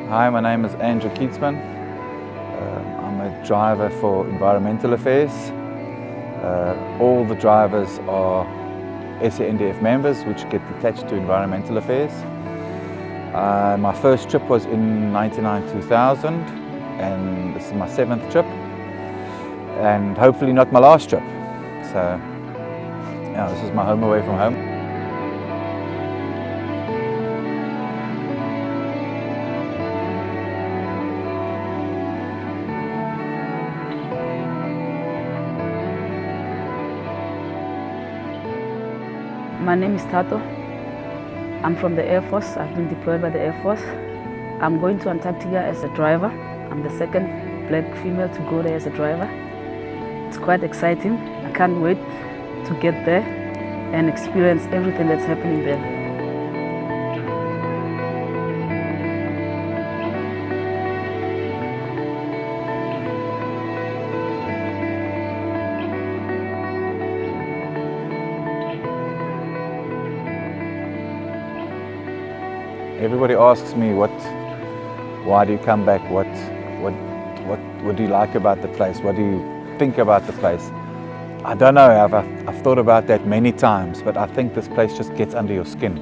Hi, my name is Andrew Keatsman. I'm a driver for environmental affairs. All the drivers are SANDF members which get attached to environmental affairs. My first trip was in 1999-2000 and this is my 7th trip and hopefully not my last trip. So yeah, this is my home away from home. My name is Tato. I'm from the Air Force. I've been deployed by the Air Force. I'm going to Antarctica as a driver. I'm the second black female to go there as a driver. It's quite exciting. I can't wait to get there and experience everything that's happening there. Everybody asks me, why do you come back? What do you like about the place? What do you think about the place? I don't know, I've thought about that many times, but I think this place just gets under your skin.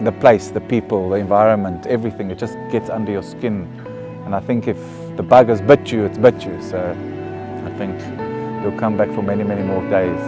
The place, the people, the environment, everything, it just gets under your skin. And I think if the bug has bit you, it's bit you. So I think you'll come back for many, many more days.